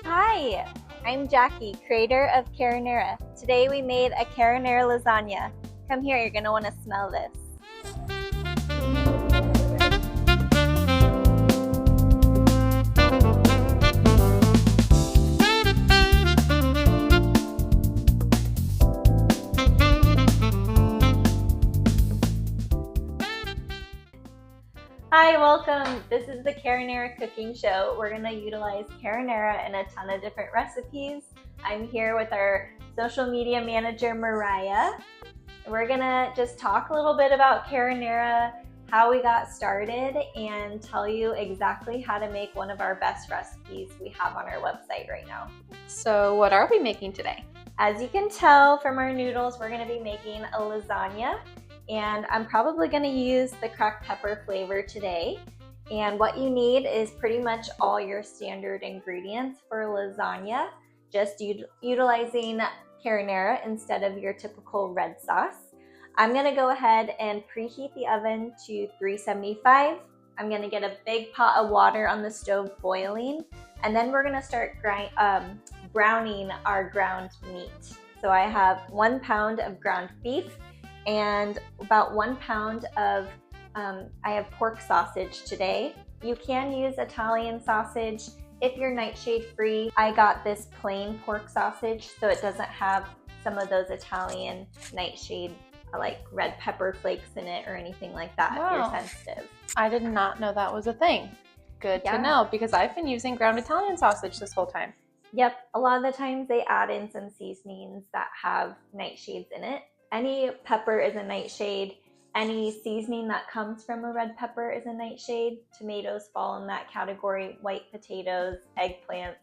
Hi, I'm Jackie, creator of CARINARA. Today we made a CARINARA lasagna. Come here, you're gonna wanna smell this. Hi, welcome. This is the CARINARA cooking show. We're gonna utilize CARINARA in a ton of different recipes. I'm here with our social media manager, Mariah. We're gonna just talk a little bit about CARINARA, how we got started, and tell you exactly how to make one of our best recipes we have on our website right now. So what are we making today? As you can tell from our noodles, we're gonna be making a lasagna, and I'm probably gonna use the cracked pepper flavor today. And what you need is pretty much all your standard ingredients for lasagna, just utilizing CARINARA instead of your typical red sauce. I'm gonna go ahead and preheat the oven to 375. I'm gonna get a big pot of water on the stove boiling, and then we're gonna start browning our ground meat. So I have 1 pound of ground beef and about 1 pound of, I have pork sausage today. You can use Italian sausage if you're nightshade free. I got this plain pork sausage so it doesn't have some of those Italian nightshade like red pepper flakes in it or anything like that. Wow. If you're sensitive. I did not know that was a thing. Good to know, because I've been using ground Italian sausage this whole time. Yep, a lot of the times they add in some seasonings that have nightshades in it. Any pepper is a nightshade. Any seasoning that comes from a red pepper is a nightshade. Tomatoes fall in that category. White potatoes, eggplants,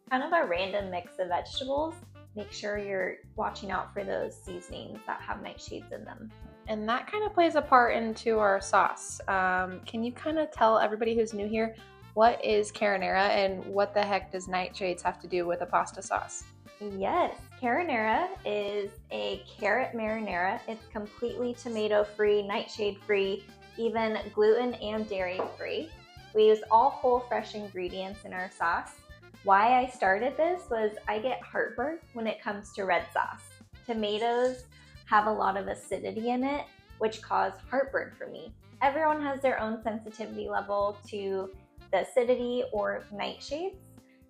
kind of a random mix of vegetables. Make sure you're watching out for those seasonings that have nightshades in them. And that kind of plays a part into our sauce. Can you kind of tell everybody who's new here, what is CARINARA and what the heck does nightshades have to do with a pasta sauce? Yes, CARINARA is a carrot marinara. It's completely tomato-free, nightshade-free, even gluten and dairy-free. We use all whole fresh ingredients in our sauce. Why I started this was I get heartburn when it comes to red sauce. Tomatoes have a lot of acidity in it, which cause heartburn for me. Everyone has their own sensitivity level to the acidity or nightshades.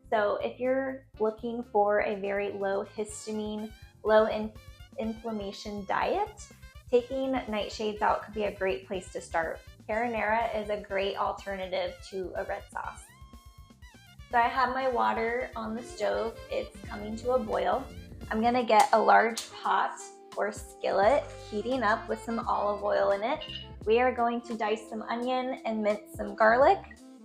So if you're looking for a very low histamine, low inflammation diet, taking nightshades out could be a great place to start. CARINARA is a great alternative to a red sauce. So I have my water on the stove. It's coming to a boil. I'm gonna get a large pot or skillet heating up with some olive oil in it. We are going to dice some onion and mince some garlic.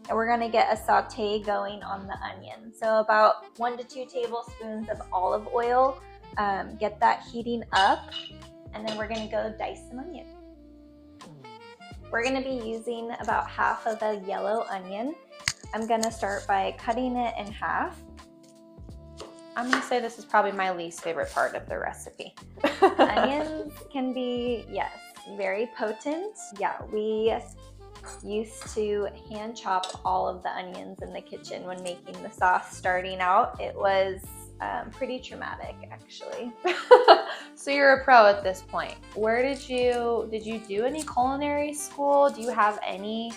And we're gonna get a saute going on the onion. So about 1 to 2 tablespoons of olive oil. Get that heating up, and then we're gonna go dice some onion. We're gonna be using about half of a yellow onion. I'm gonna start by cutting it in half. I'm gonna say this is probably my least favorite part of the recipe. Onions can be, yes, very potent. Yeah, we used to hand chop all of the onions in the kitchen when making the sauce starting out. It was pretty traumatic, actually. So you're a pro at this point. Where did you do any culinary school? Do you have any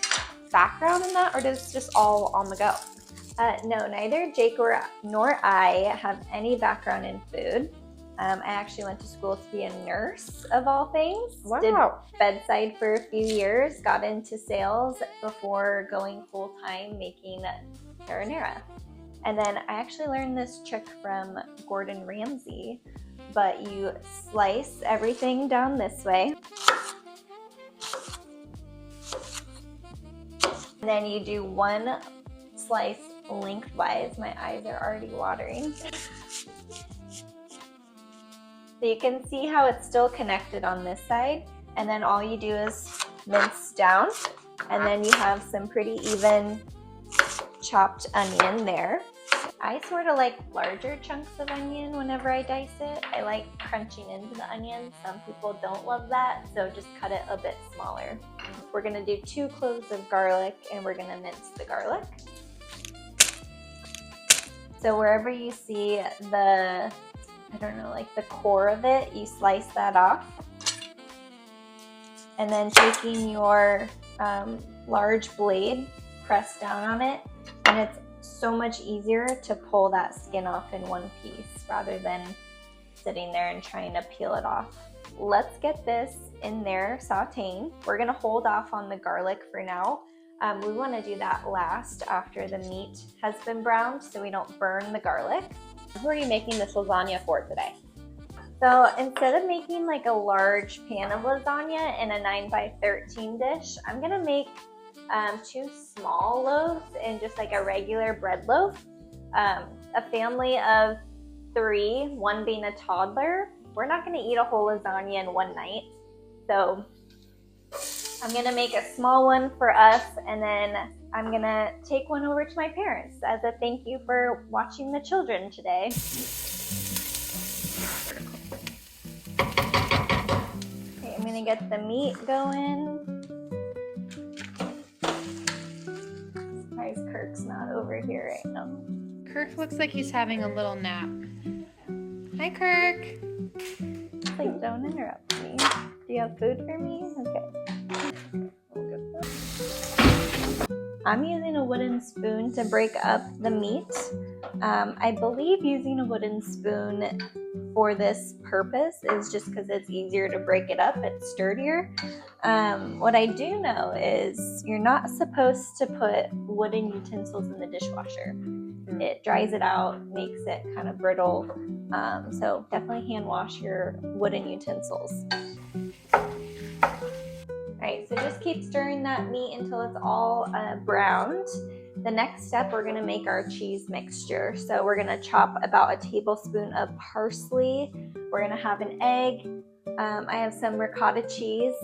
background in that, or is it just all on the go? No, neither Jake nor I have any background in food. I actually went to school to be a nurse, of all things. Wow. Did bedside for a few years, got into sales before going full-time making CARINARA. And then I actually learned this trick from Gordon Ramsay, but you slice everything down this way. And then you do one slice lengthwise. My eyes are already watering. So you can see how it's still connected on this side, and then all you do is mince down, and then you have some pretty even chopped onion there. I sort of like larger chunks of onion whenever I dice it. I like crunching into the onion. Some people don't love that, so just cut it a bit smaller. We're gonna do 2 cloves of garlic, and we're gonna mince the garlic. So wherever you see the, I don't know, like the core of it, you slice that off. And then taking your large blade, press down on it, and it's so much easier to pull that skin off in one piece rather than sitting there and trying to peel it off. Let's get this in there sauteing. We're gonna hold off on the garlic for now. We wanna do that last after the meat has been browned so we don't burn the garlic. Who are you making this lasagna for today? So instead of making like a large pan of lasagna in a 9x13 dish, I'm gonna make 2 small loaves in just like a regular bread loaf. A family of 3, one being a toddler. We're not gonna eat a whole lasagna in one night. So I'm gonna make a small one for us, and then I'm gonna take one over to my parents as a thank you for watching the children today. Okay, I'm gonna get the meat going. Surprised Kirk's not over here right now. Kirk looks like he's having a little nap. Hi, Kirk. Like, don't interrupt me. Do you have food for me? Okay. I'm using a wooden spoon to break up the meat. I believe using a wooden spoon for this purpose is just because it's easier to break it up, it's sturdier. What I do know is you're not supposed to put wooden utensils in the dishwasher. It dries it out, makes it kind of brittle. So definitely hand wash your wooden utensils. Alright, so just keep stirring that meat until it's all browned. The next step, we're going to make our cheese mixture. So we're going to chop about a tablespoon of parsley. We're going to have an egg. I have some ricotta cheese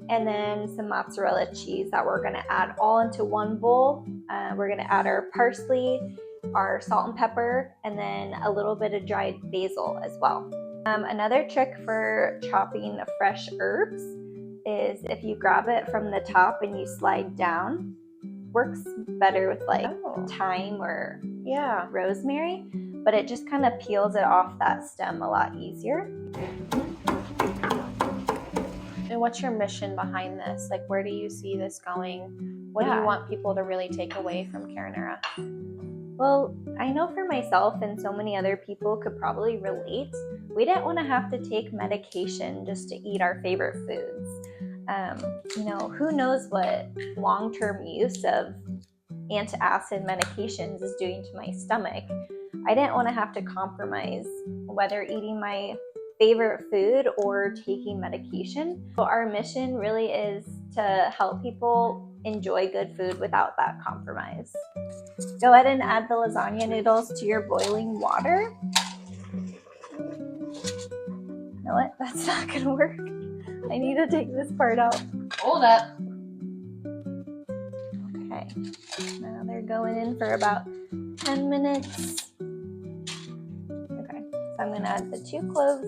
and then some mozzarella cheese that we're going to add all into one bowl. We're going to add our parsley, our salt and pepper, and then a little bit of dried basil as well. Another trick for chopping fresh herbs is if you grab it from the top and you slide down. Works better with like thyme or rosemary, but it just kind of peels it off that stem a lot easier. And what's your mission behind this? Like, where do you see this going? What do you want people to really take away from CARINARA? Well, I know for myself and so many other people could probably relate, we didn't want to have to take medication just to eat our favorite foods. You know, who knows what long-term use of antacid medications is doing to my stomach. I didn't want to have to compromise whether eating my favorite food or taking medication. So our mission really is to help people enjoy good food without that compromise. Go ahead and add the lasagna noodles to your boiling water. You know what? That's not going to work. I need to take this part out. Hold up. Okay, now they're going in for about 10 minutes. Okay, so I'm going to add the 2 cloves,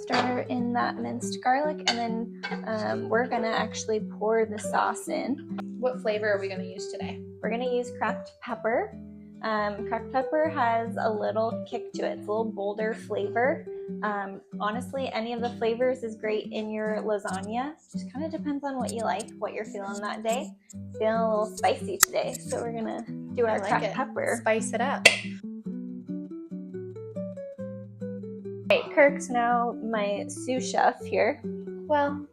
stir in that minced garlic, and then we're going to actually pour the sauce in. What flavor are we going to use today? We're going to use cracked pepper. Cracked pepper has a little kick to it. It's a little bolder flavor. Honestly, any of the flavors is great in your lasagna. Just kind of depends on what you like, what you're feeling that day. Feeling a little spicy today, so we're gonna do our cracked pepper. Spice it up. Okay, Kirk's now my sous chef here. Well,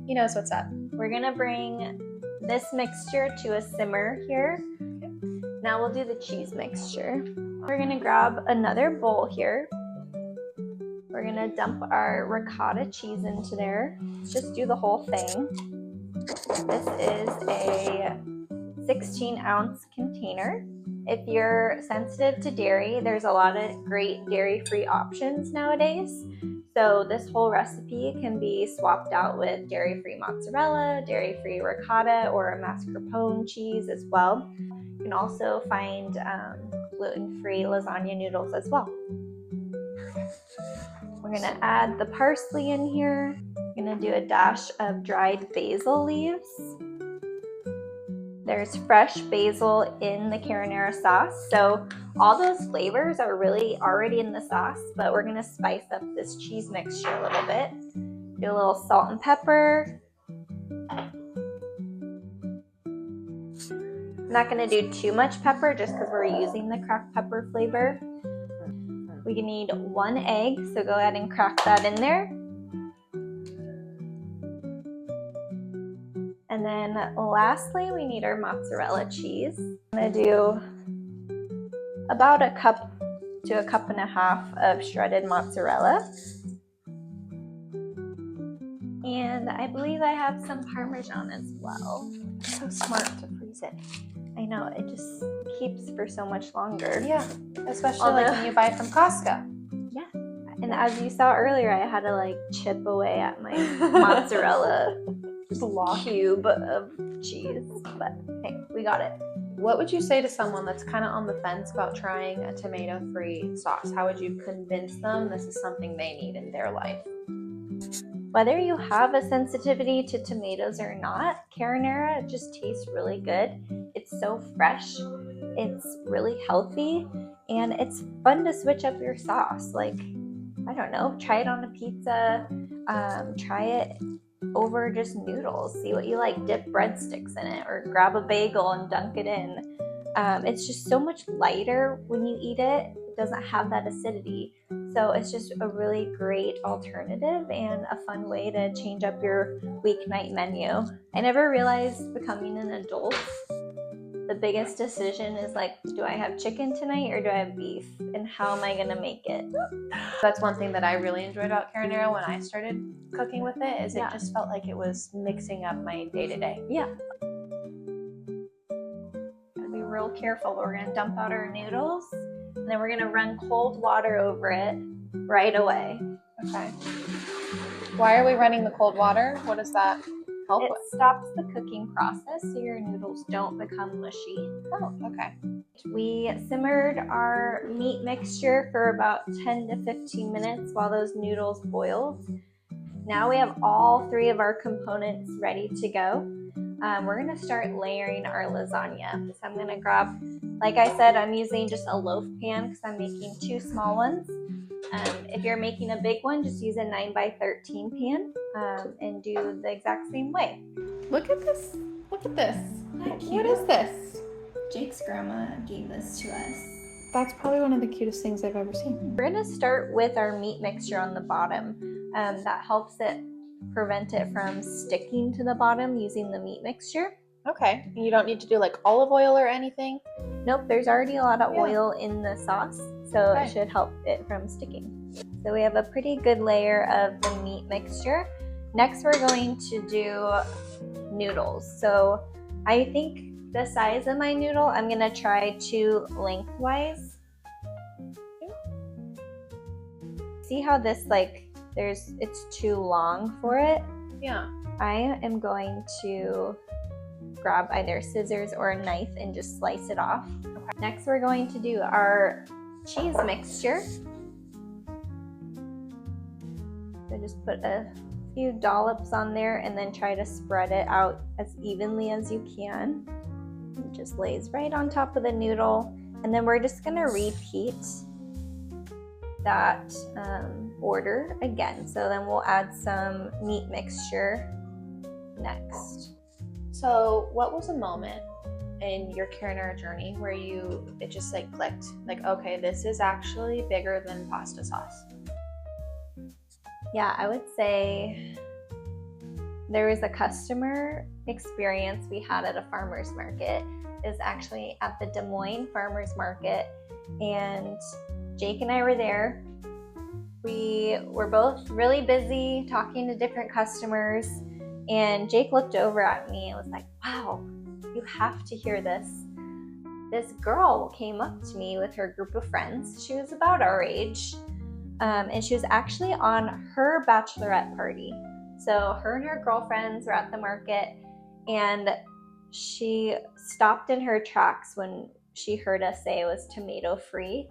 he knows what's up. We're gonna bring this mixture to a simmer here. Now we'll do the cheese mixture. We're gonna grab another bowl here. We're gonna dump our ricotta cheese into there. Just do the whole thing. This is a 16-ounce container. If you're sensitive to dairy, there's a lot of great dairy-free options nowadays. So this whole recipe can be swapped out with dairy-free mozzarella, dairy-free ricotta, or a mascarpone cheese as well. You can also find gluten-free lasagna noodles as well. We're gonna add the parsley in here. I'm gonna do a dash of dried basil leaves. There's fresh basil in the marinara sauce, so all those flavors are really already in the sauce, but we're gonna spice up this cheese mixture a little bit. Do a little salt and pepper. I'm not gonna do too much pepper just because we're using the cracked pepper flavor. We need 1 egg, so go ahead and crack that in there. And then lastly, we need our mozzarella cheese. I'm gonna do about a cup to a cup and a half of shredded mozzarella. And I believe I have some Parmesan as well. So smart to freeze it. I know, it just keeps for so much longer. Yeah, especially like when you buy from Costco. Yeah, and as you saw earlier, I had to like chip away at my mozzarella cube of cheese, but hey, we got it. What would you say to someone that's kind of on the fence about trying a tomato-free sauce? How would you convince them this is something they need in their life? Whether you have a sensitivity to tomatoes or not, CARINARA just tastes really good. It's so fresh, it's really healthy, and it's fun to switch up your sauce. Like, I don't know, try it on a pizza, try it over just noodles, see what you like, dip breadsticks in it, or grab a bagel and dunk it in. It's just so much lighter when you eat it. It doesn't have that acidity. So it's just a really great alternative and a fun way to change up your weeknight menu. I never realized becoming an adult, the biggest decision is like, do I have chicken tonight or do I have beef? And how am I gonna make it? That's one thing that I really enjoyed about CARINARA when I started cooking with it, is it just felt like it was mixing up my day-to-day. Yeah. Gotta be real careful. We're gonna dump out our noodles and then we're gonna run cold water over it right away. Okay. Why are we running the cold water? What does that help It with? stops the cooking process so your noodles don't become mushy. Oh, okay. We simmered our meat mixture for about 10 to 15 minutes while those noodles boiled. Now we have all 3 of our components ready to go. We're gonna start layering our lasagna. So I'm gonna grab, like I said, I'm using just a loaf pan because I'm making 2 small ones. If you're making a big one, just use a 9x13 pan and do the exact same way. Look at this. Look at this. What is this? Jake's grandma gave this to us. That's probably one of the cutest things I've ever seen. We're gonna start with our meat mixture on the bottom. That helps it prevent it from sticking to the bottom using the meat mixture. Okay. You don't need to do like olive oil or anything? Nope, there's already a lot of oil in the sauce, so it should help it from sticking. So we have a pretty good layer of the meat mixture. Next, we're going to do noodles. So I think the size of my noodle, I'm gonna try 2 lengthwise. See how this it's too long for it? Yeah. I am going to grab either scissors or a knife and just slice it off. Okay. Next, we're going to do our cheese mixture. So just put a few dollops on there and then try to spread it out as evenly as you can. It just lays right on top of the noodle. And then we're just gonna repeat that order again. So then we'll add some meat mixture next. So what was a moment in your CARINARA journey where it just like clicked? Like, okay, this is actually bigger than pasta sauce. Yeah, I would say there was a customer experience we had at a farmer's market. It was actually at the Des Moines Farmer's Market, and Jake and I were there. We were both really busy talking to different customers, and Jake looked over at me and was like, wow, you have to hear this. This girl came up to me with her group of friends. She was about our age, and she was actually on her bachelorette party. So her and her girlfriends were at the market, and she stopped in her tracks when she heard us say it was tomato free.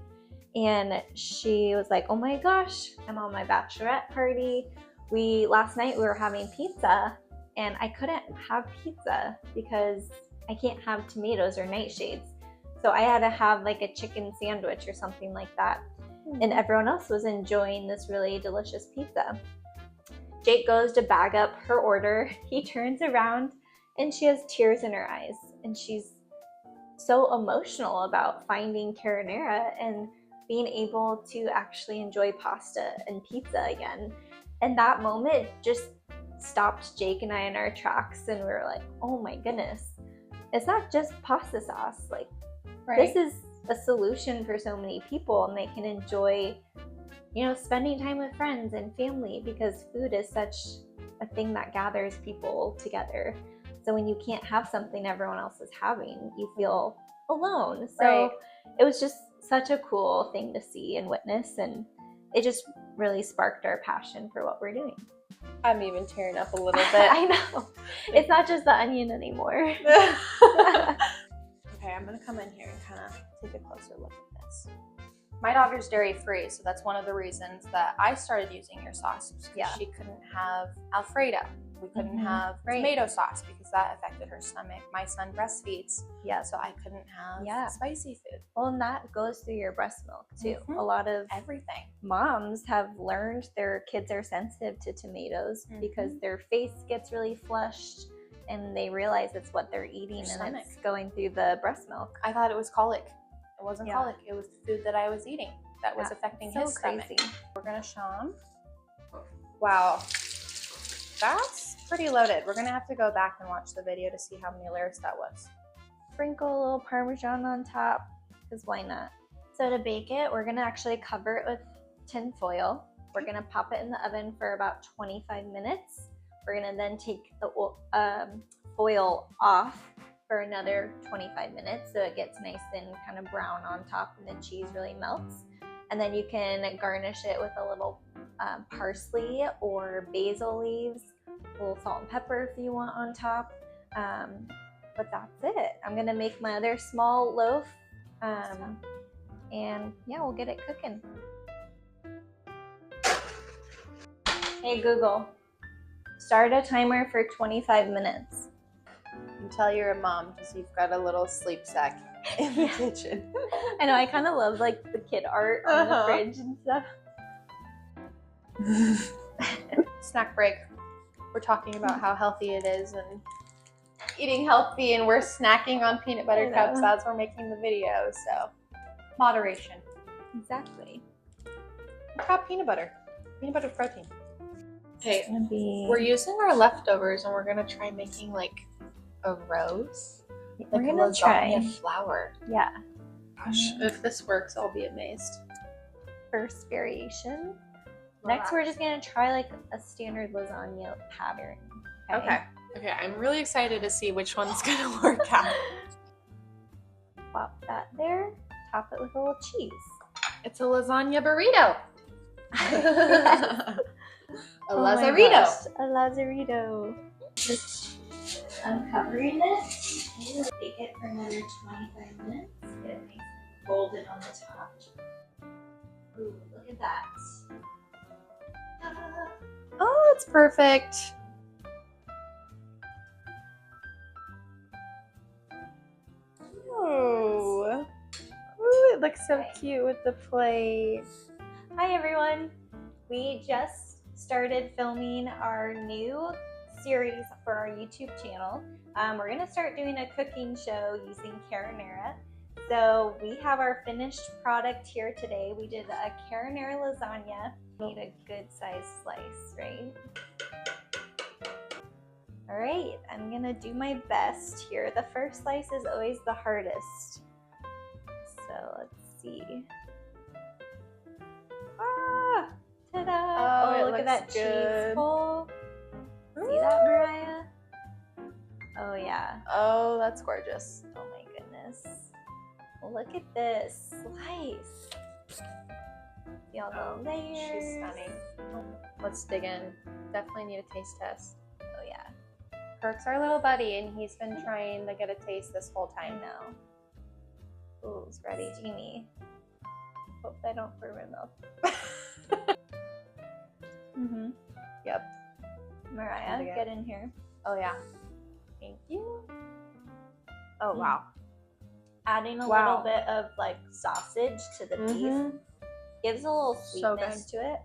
And she was like, oh my gosh, I'm on my bachelorette party. Last night we were having pizza and I couldn't have pizza because I can't have tomatoes or nightshades. So I had to have like a chicken sandwich or something like that. And everyone else was enjoying this really delicious pizza. Jake goes to bag up her order. He turns around and she has tears in her eyes. And she's so emotional about finding Carinara and being able to actually enjoy pasta and pizza again. And that moment just stopped Jake and I in our tracks, and we were like, oh my goodness, it's not just pasta sauce. Like, this is a solution for so many people, and they can enjoy, you know, spending time with friends and family, because food is such a thing that gathers people together. So when you can't have something everyone else is having, you feel alone. So it was just such a cool thing to see and witness, and it just really sparked our passion for what we're doing. I'm even tearing up a little bit. I know. It's not just the onion anymore. Okay, I'm gonna come in here and kind of take a closer look at this. My daughter's dairy free, so that's one of the reasons that I started using your sauce. Yeah. She couldn't have Alfredo. We couldn't have tomato sauce because that affected her stomach. My son breastfeeds, so I couldn't have spicy food. Well, and that goes through your breast milk too. A lot of everything. Moms have learned their kids are sensitive to tomatoes because their face gets really flushed, and they realize it's what they're eating and it's going through the breast milk. I thought it was colic. It wasn't colic. It was the food that I was eating that was affecting his stomach. We're gonna show him. Wow, that's pretty loaded. We're gonna have to go back and watch the video to see how many layers that was. Sprinkle a little Parmesan on top, because why not? So to bake it, we're gonna actually cover it with tin foil. We're gonna pop it in the oven for about 25 minutes. We're gonna then take the foil off for another 25 minutes so it gets nice and kind of brown on top and the cheese really melts. And then you can garnish it with a little parsley or basil leaves, a little salt and pepper if you want on top. But that's it. I'm gonna make my other small loaf, and yeah, we'll get it cooking. Hey Google, start a timer for 25 minutes. You tell you're a mom because you've got a little sleep sack in the kitchen. I know, I kind of love like the kid art on the fridge and stuff. Snack break. We're talking about how healthy it is and eating healthy, and we're snacking on peanut butter cups as we're making the video, so moderation. Exactly. We've got peanut butter protein. Okay, we're using our leftovers and we're gonna try making like a rose, like we're gonna lasagna flour. Yeah. Gosh, if this works, I'll be amazed. First variation. Next, we're just gonna try like a standard lasagna pattern. Okay, I'm really excited to see which one's gonna work out. Plop that there, top it with a little cheese. It's a lasagna burrito. A Lazarito. A Lazarito. Just uncovering it. We'll bake it for another 25 minutes. Get it nice and golden on the top. Ooh, look at that. Oh, it's perfect. Oh, ooh, it looks so cute with the plate. Hi everyone. We just started filming our new series for our YouTube channel. We're going to start doing a cooking show using Carinara. So we have our finished product here today. We did a Carinara lasagna. Made a good sized slice, right? All right, I'm going to do my best here. The first slice is always the hardest. So let's see. Ah! Ta-da! Oh, look at that cheese pull. See that, Mariah? Oh, yeah. Oh, that's gorgeous. Oh, my goodness. Well, look at this slice. See all the layers. She's stunning. Let's dig in. Definitely need a taste test. Oh, yeah. Kirk's our little buddy, and he's been trying to get a taste this whole time. I know. Ooh, it's ready. Steamy. Hope I don't burn my mouth. Yep. Mariah, get in here. Oh yeah. Thank you. Oh, wow. Adding a little bit of like sausage to the beef gives a little sweetness to it.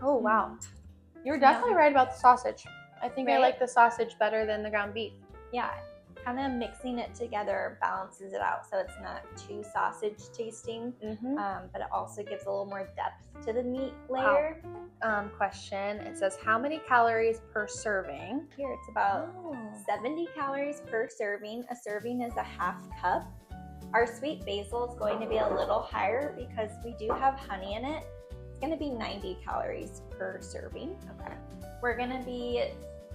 Oh, wow. You're definitely right about the sausage. I think I like the sausage better than the ground beef. Yeah, kind of mixing it together balances it out so it's not too sausage tasting, but it also gives a little more depth to the meat layer. Question, it says how many calories per serving? Here it's about 70 calories per serving. A serving is a half cup. Our sweet basil is going to be a little higher because we do have honey in it. It's going to be 90 calories per serving. Okay. We're going to be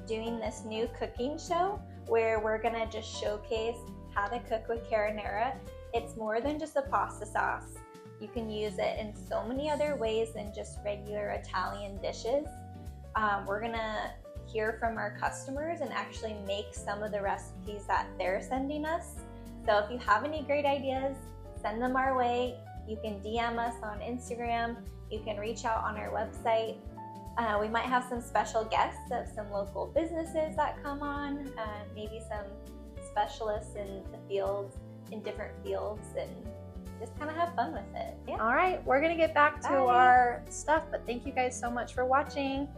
doing this new cooking show where we're going to just showcase how to cook with CARINARA. It's more than just a pasta sauce. You can use it in so many other ways than just regular Italian dishes. We're going to hear from our customers and actually make some of the recipes that they're sending us. So if you have any great ideas, send them our way. You can DM us on Instagram. You can reach out on our website. We might have some special guests of some local businesses that come on, maybe some specialists in the fields, in different fields, and just kind of have fun with it. Yeah. All right, we're gonna get back to our stuff, but thank you guys so much for watching.